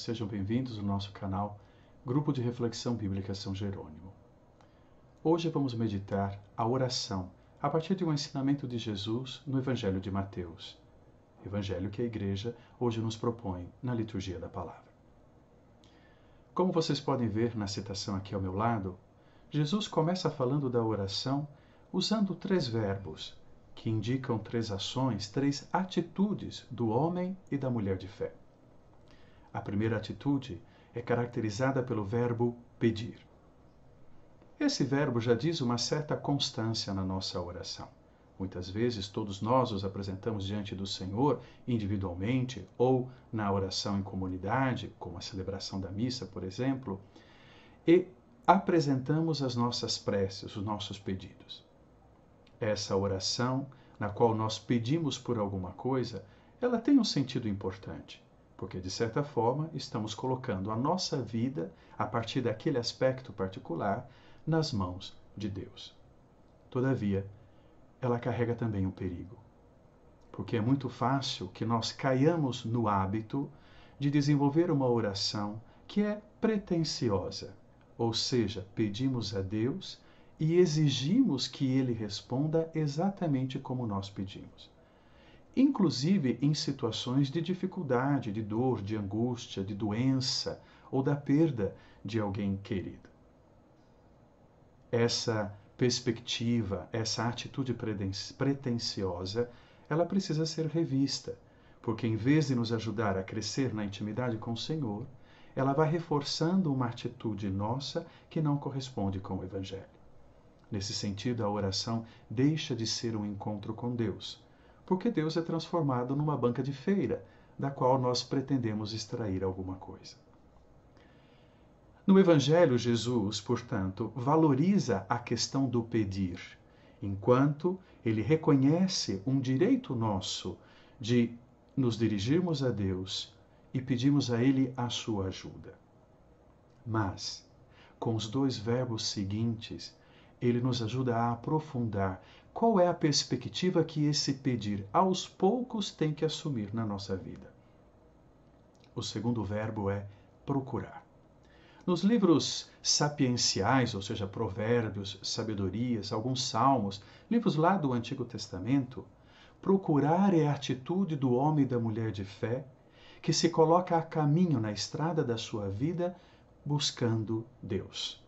sejam bem-vindos ao nosso canal Grupo de Reflexão Bíblica São Jerônimo. Hoje vamos meditar a oração a partir de um ensinamento de Jesus no Evangelho de Mateus, evangelho que a Igreja hoje nos propõe na liturgia da palavra. Como vocês podem ver na citação aqui ao meu lado, Jesus começa falando da oração usando 3 verbos que indicam 3 ações, 3 atitudes do homem e da mulher de fé. A primeira atitude é caracterizada pelo verbo pedir. Esse verbo já diz uma certa constância na nossa oração. Muitas vezes todos nós os apresentamos diante do Senhor individualmente ou na oração em comunidade, como a celebração da missa, por exemplo, e apresentamos as nossas preces, os nossos pedidos. Essa oração, na qual nós pedimos por alguma coisa, ela tem um sentido importante. Porque, de certa forma, estamos colocando a nossa vida, a partir daquele aspecto particular, nas mãos de Deus. Todavia, ela carrega também um perigo. Porque é muito fácil que nós caiamos no hábito de desenvolver uma oração que é pretensiosa. Ou seja, pedimos a Deus e exigimos que Ele responda exatamente como nós pedimos. Inclusive em situações de dificuldade, de dor, de angústia, de doença ou da perda de alguém querido. Essa perspectiva, essa atitude pretensiosa, ela precisa ser revista, porque em vez de nos ajudar a crescer na intimidade com o Senhor, ela vai reforçando uma atitude nossa que não corresponde com o Evangelho. Nesse sentido, a oração deixa de ser um encontro com Deus, porque Deus é transformado numa banca de feira, da qual nós pretendemos extrair alguma coisa. No Evangelho, Jesus, portanto, valoriza a questão do pedir, enquanto ele reconhece um direito nosso de nos dirigirmos a Deus e pedirmos a Ele a sua ajuda. Mas, com os 2 verbos seguintes, ele nos ajuda a aprofundar qual é a perspectiva que esse pedir aos poucos tem que assumir na nossa vida. O segundo verbo é procurar. Nos livros sapienciais, ou seja, provérbios, sabedorias, alguns salmos, livros lá do Antigo Testamento, procurar é a atitude do homem e da mulher de fé que se coloca a caminho na estrada da sua vida buscando Deus.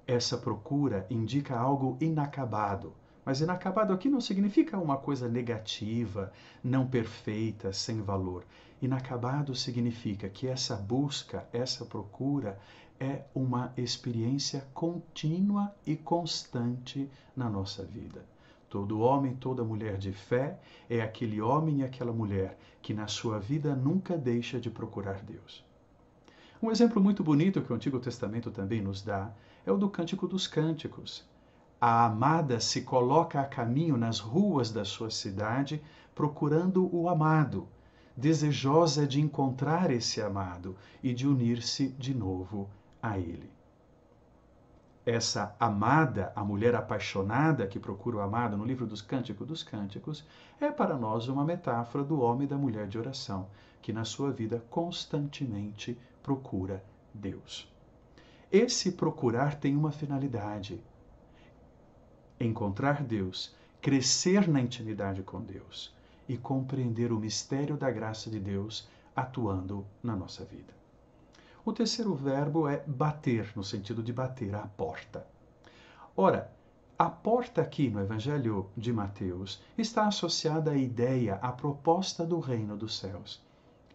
Essa procura indica algo inacabado, mas inacabado aqui não significa uma coisa negativa, não perfeita, sem valor. Inacabado significa que essa busca, essa procura é uma experiência contínua e constante na nossa vida. Todo homem, toda mulher de fé é aquele homem e aquela mulher que na sua vida nunca deixa de procurar Deus. Um exemplo muito bonito que o Antigo Testamento também nos dá é o do Cântico dos Cânticos. A amada se coloca a caminho nas ruas da sua cidade procurando o amado, desejosa de encontrar esse amado e de unir-se de novo a ele. Essa amada, a mulher apaixonada que procura o amado no livro dos Cânticos, é para nós uma metáfora do homem e da mulher de oração, que na sua vida constantemente procura Deus. Esse procurar tem uma finalidade: encontrar Deus, crescer na intimidade com Deus e compreender o mistério da graça de Deus atuando na nossa vida. O terceiro verbo é bater, no sentido de bater à porta. Ora, a porta aqui no Evangelho de Mateus está associada à ideia, à proposta do reino dos céus.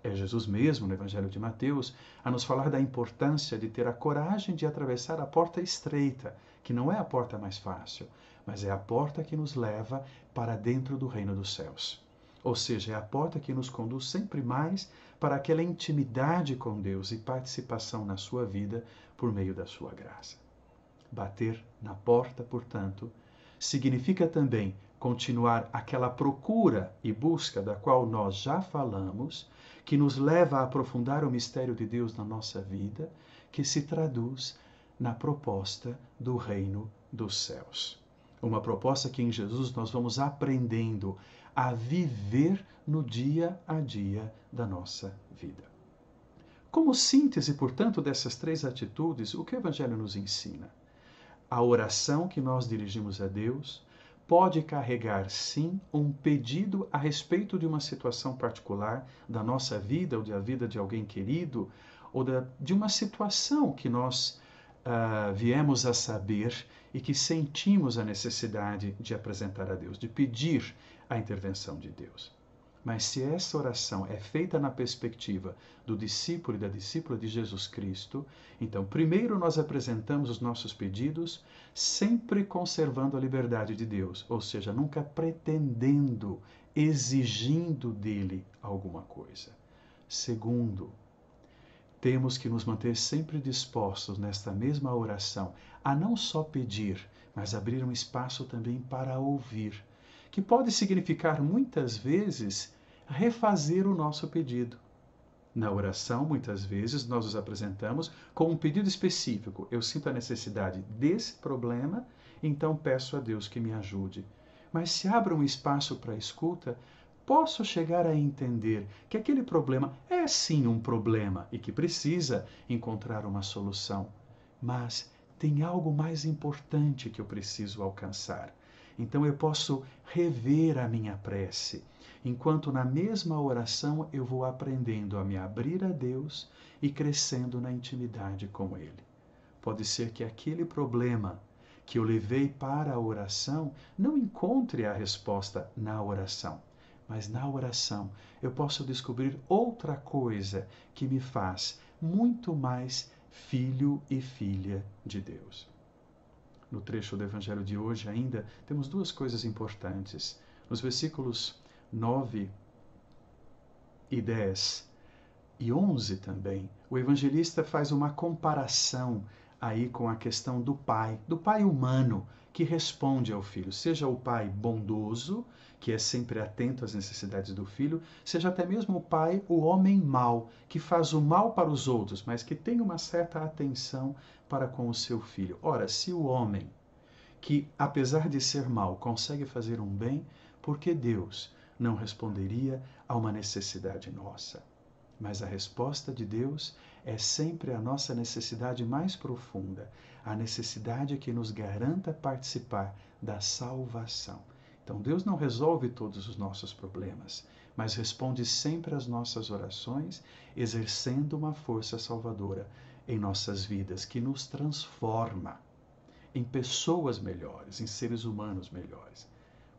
É Jesus mesmo, no Evangelho de Mateus, a nos falar da importância de ter a coragem de atravessar a porta estreita, que não é a porta mais fácil, mas é a porta que nos leva para dentro do reino dos céus. Ou seja, é a porta que nos conduz sempre mais para aquela intimidade com Deus e participação na sua vida por meio da sua graça. Bater na porta, portanto, significa também continuar aquela procura e busca da qual nós já falamos, que nos leva a aprofundar o mistério de Deus na nossa vida, que se traduz na proposta do reino dos céus. Uma proposta que em Jesus nós vamos aprendendo a viver no dia a dia da nossa vida. Como síntese, portanto, dessas três atitudes, o que o Evangelho nos ensina? A oração que nós dirigimos a Deus pode carregar, sim, um pedido a respeito de uma situação particular da nossa vida ou da vida de alguém querido, ou de uma situação que nós viemos a saber e que sentimos a necessidade de apresentar a Deus, de pedir a intervenção de Deus. Mas se essa oração é feita na perspectiva do discípulo e da discípula de Jesus Cristo, então primeiro nós apresentamos os nossos pedidos sempre conservando a liberdade de Deus, ou seja, nunca pretendendo, exigindo dele alguma coisa. Segundo, temos que nos manter sempre dispostos nesta mesma oração a não só pedir, mas abrir um espaço também para ouvir, que pode significar muitas vezes refazer o nosso pedido. Na oração, muitas vezes, nós os apresentamos com um pedido específico. Eu sinto a necessidade desse problema, então peço a Deus que me ajude. Mas se abre um espaço para a escuta, posso chegar a entender que aquele problema é sim um problema e que precisa encontrar uma solução. Mas tem algo mais importante que eu preciso alcançar. Então eu posso rever a minha prece, enquanto na mesma oração eu vou aprendendo a me abrir a Deus e crescendo na intimidade com Ele. Pode ser que aquele problema que eu levei para a oração não encontre a resposta na oração, mas na oração eu posso descobrir outra coisa que me faz muito mais filho e filha de Deus. No trecho do Evangelho de hoje ainda temos duas coisas importantes. Nos versículos 9 e 10 e 11 também, o evangelista faz uma comparação aí com a questão do pai humano que responde ao filho, seja o pai bondoso, que é sempre atento às necessidades do filho, seja até mesmo o pai, o homem mau, que faz o mal para os outros, mas que tem uma certa atenção para com o seu filho. Ora, se o homem, que apesar de ser mau, consegue fazer um bem, por que Deus não responderia a uma necessidade nossa? Mas a resposta de Deus é sempre a nossa necessidade mais profunda, a necessidade que nos garanta participar da salvação. Então Deus não resolve todos os nossos problemas, mas responde sempre às nossas orações, exercendo uma força salvadora em nossas vidas, que nos transforma em pessoas melhores, em seres humanos melhores.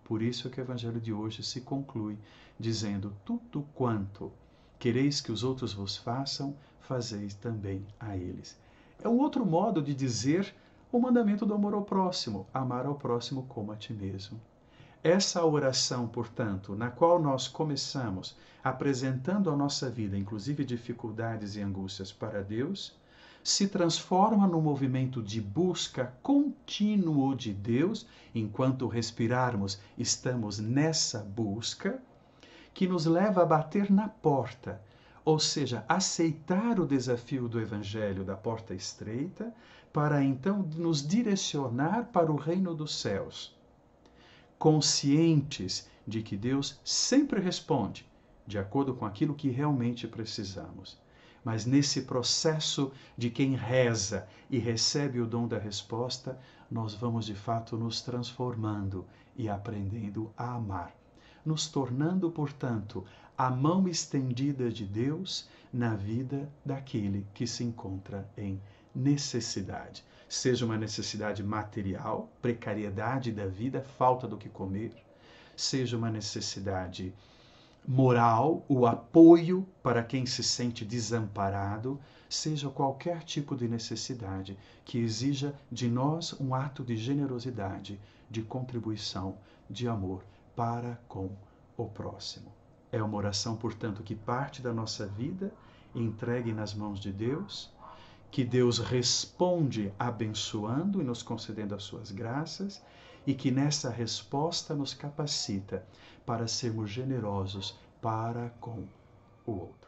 Por isso é que o Evangelho de hoje se conclui dizendo: tudo quanto quereis que os outros vos façam, fazeis também a eles. É um outro modo de dizer o mandamento do amor ao próximo, amar ao próximo como a ti mesmo. Essa oração, portanto, na qual nós começamos apresentando a nossa vida, inclusive dificuldades e angústias, para Deus, se transforma num movimento de busca contínuo de Deus. Enquanto respirarmos, estamos nessa busca, que nos leva a bater na porta, ou seja, aceitar o desafio do Evangelho da porta estreita, para então nos direcionar para o reino dos céus, conscientes de que Deus sempre responde de acordo com aquilo que realmente precisamos. Mas nesse processo de quem reza e recebe o dom da resposta, nós vamos de fato nos transformando e aprendendo a amar, nos tornando, portanto, a mão estendida de Deus na vida daquele que se encontra em necessidade. Seja uma necessidade material, precariedade da vida, falta do que comer, seja uma necessidade moral, o apoio para quem se sente desamparado, seja qualquer tipo de necessidade que exija de nós um ato de generosidade, de contribuição, de amor para com o próximo. É uma oração, portanto, que parte da nossa vida, entregue nas mãos de Deus, que Deus responde abençoando e nos concedendo as suas graças, e que nessa resposta nos capacita para sermos generosos para com o outro.